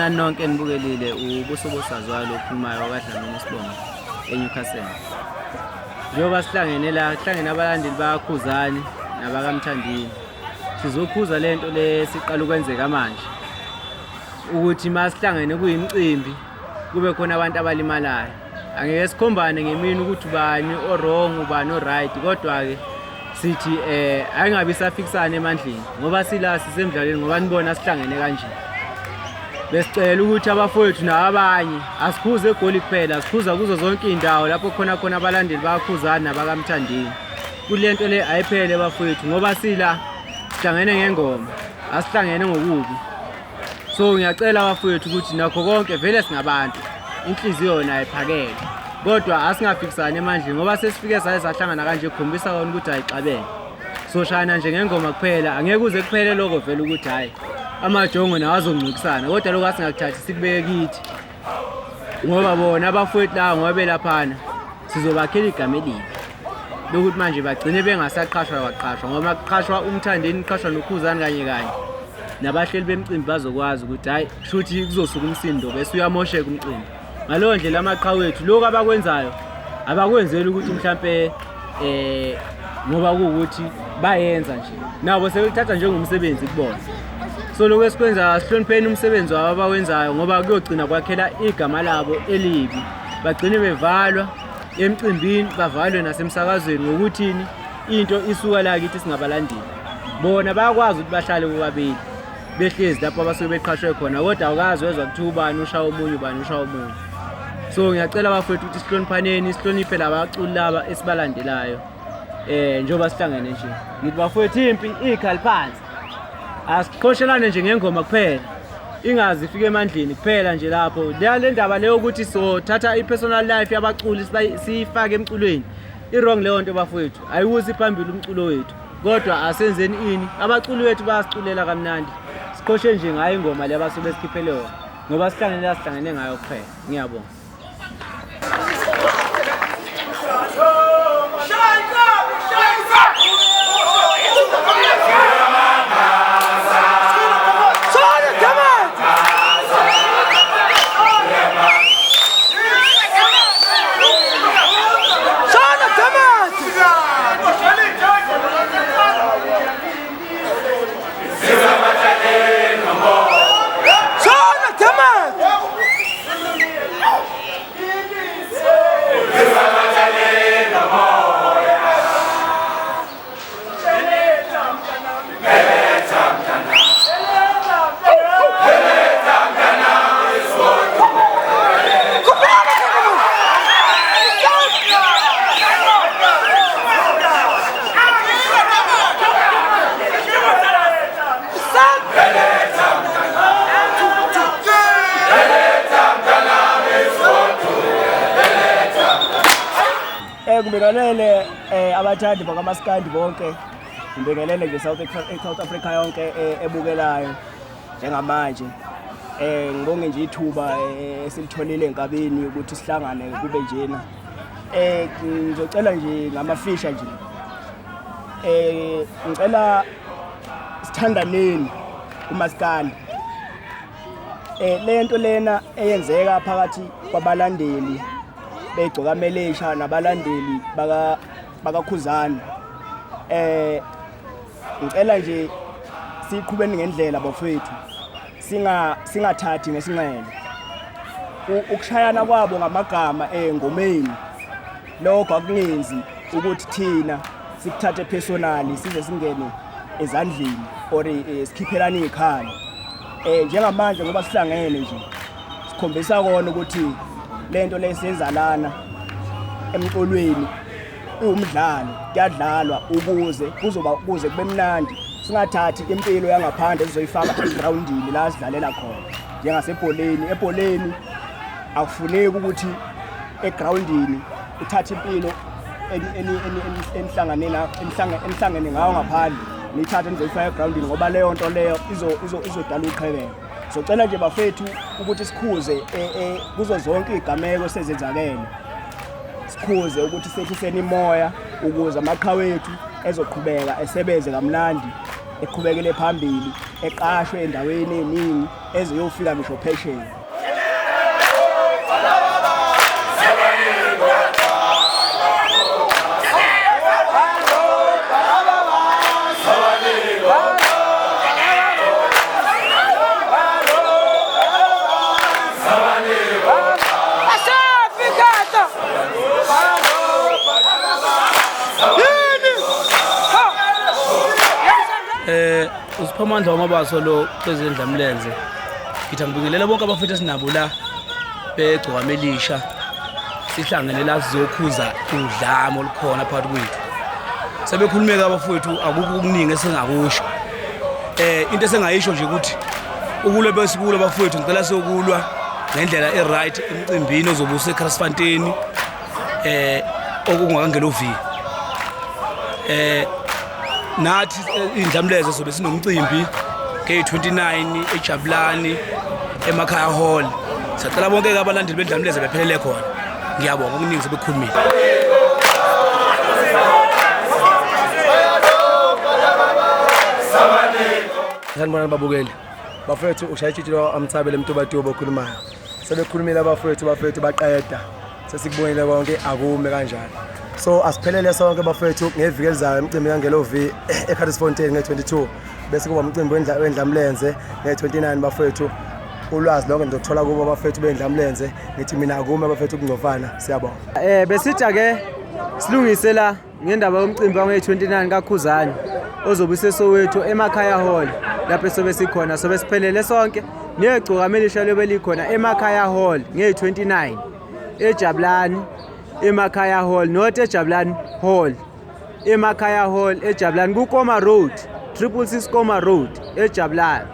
Sanibonani nonke nibukelile ubusobo sazwalo okhulumayo wakwaDlamini Sibongo eNewcastle. Njengoba sihlangene la kuhlangene abalandeli baKhuzani nabakaMthandeni. Sizokhuza lento lesiqala ukwenzeka manje. Ukuthi masihlangene kuyimicimbi kube khona abantu abalimalayo. Angeke sikhombane ngemini ukuthi ubani o-wrong ubani o-right kodwa ke sithi ayingabi safikisana emandleni ngoba sila sisemdlalweni ngoba nibona sihlangene kanje. Besicela ukuthi abafowethu nabanye asikhuze egoli kuphela sikhuza kuzo zonke indawo lapho khona abalandeli baKhuzani nabakaMthandeni. Kulento le ayiphele bafowethu ngoba sila sihlangene ngengoma asihlangene ngokubi. So ngiyacela abafowethu ukuthi nakho konke vele singabantu inhliziyo nayo iphakele kodwa asingafikisana emandleni ngoba sesifike sahlangana kanje kukhombisa kona ukuthi ayixabene. So shana nje ngengoma kuphela angeke uze kuphele lokho vele ukuthi hayi amajongo nawo azongcikisana kodwa lokho asingakuthathi sikubeke kithi ngoba bona abafowethu la ngoba belaphana sizobakhela igama elibi lokuthi manje bagcine bengasaqhashwa kwaqhashwa ngoba kuqhashwa uMthandeni kuqhashwa noKhuzani kanye nabahleli bemicimbi bazokwazi ukuthi hayi shuthi kuzosuka umsindo bese uyamosheka umcimbi. Ngalowo ndlela amaqhawethu lokho abakwenzayo abakwenzeli ukuthi mhlambe ngoba kuukuthi bayenza nje nabo sebethatha njengomsebenzi kubona. So lokho esikwenza sihlonipheni umsebenzi wabo abawenzayo ngoba kuyogcina kwakhela igama labo elibi. Bagcine bevalwa emcimbini bavalwe nasemsakazweni ngokuthini into isuka la kithi singabalandeli. Bona bayakwazi ukuthi bahlale bobabili behlezi lapho abasuke beqhashwe khona kodwa awukazi wezwa ukuthi ubani ushaya omunye ubani ushaya omunye. So ngiyacela abafowethu ukuthi sihloniphaneni sihloniphe labaculi laba esibalandelayo njengoba sihlangene nje. Ngithi bafowethu impi ikhali phansi asiqhoshelane nje ngengoma kuphela ingazi ifike emandleni kuphela nje lapho le ndaba leyo ukuthi so thatha ipersonal life yabaculi siyifake emculweni i-wrong leyo nto bafowethu ayiwusi phambili umculo wethu kodwa asenzeni ini abaculi wethu bayasiculela kamnandi siqhoshe nje ngayo ingoma le abasuke besikhiphele yona ngoba sihlangene ngayo kuphela. Ngiyabonga. Ngibingelele abathandi bakamaskandi bonke ngibingelele nje South Africa yonke ebukelayo njengamanje ngibonge nje ithuba esilitholile enkabeni ukuthi sihlangane kube njena ngizocela nje ngamafisha nje ngicela sithandaneni kumaskandi lento lena eyenzeka phakathi kwabalandeli begcoka Melisha nabalandeli bakaKhuzani ngicela nje siqhubeni ngendlela bafowethu singathathi ngesinxele ukushayana kwabo ngamagama engomeni lokho akungenzi ukuthi thina sikuthathe personally size singene ezandleni or sikhiphelana ikhaya njengamanje ngoba sihlangene nje sikhombisa kona ukuthi lento lesenza lana emcolweni umdlalo kuyadlalwa ukuze kuze kube mnandi singathathi impilo yangaphandle sizoyifaka egroundini la sidlalela khona njengasebholeni akufuneki ukuthi egroundini uthathe impilo emhlangene ngayo ngaphandle nithathe nizoyifaka egroundini ngoba leyo nto leyo izodala uqhekeko. Socela nje bafethu ukuthi sikhuze kuzo zonke igameko sezenzakele sikhuze ukuthi sehliseni imoya ukuze amaqhawethu ezoqhubeka esebenze kamnandi eqhubekele phambili eqashwe endaweni eningi eziyofika ngisho phesheya. uSiphamandla wamabaso lo kwezendlamlenze ngithi ngibingelela bonke abafethu esinabo la begcokamelisha sihlangene la sizokhuza udlame olukhona phakathi kwethu sebekhulumeka abafethu akukho okuningi esingakusho into esengayisho nje ukuthi ukulwa besikulo abafethu ngicela sokulwa ngendlela eright emcimbini ozobe useKrasfontein okungakangela uviki nathi indlamleze sobe sinomcimbi K29 eJabulani emakhaya hall. Sicela bonke abalandeli bendlamleze bephelele khona. Ngiyabonga okuningi sebekhulumile. Sanibona babukeli. Bafethu ushayitshitshilo amthabele emtobatubo okhulumayo. Sebekhulumile abafethu baqeda. Sesikubonile konke akume kanjani. So asiphelele sonke bafethu ngeviki elizayo emcimbi kangelovi eKrasfontein nge22 bese kuba umcimbi wendlamlenze nge29 bafethu. Ulwazi lonke ngizothola kubo bafethu bendlamlenze ngithi mina akume bafethu kungcofana siyabonga. Besitha ke silungise la ngendaba yomcimbi wange29 kaKhuzani ozobe seSoweto emakhaya hall lapho sobe sikhona sobe siphelele sonke negcokamelisha lobe likhona emakhaya hall nge29 eJabulani emakhaya hall not eJabulani hall emakhaya hall eJabulani kuKoma road 666 Koma road eJabulani.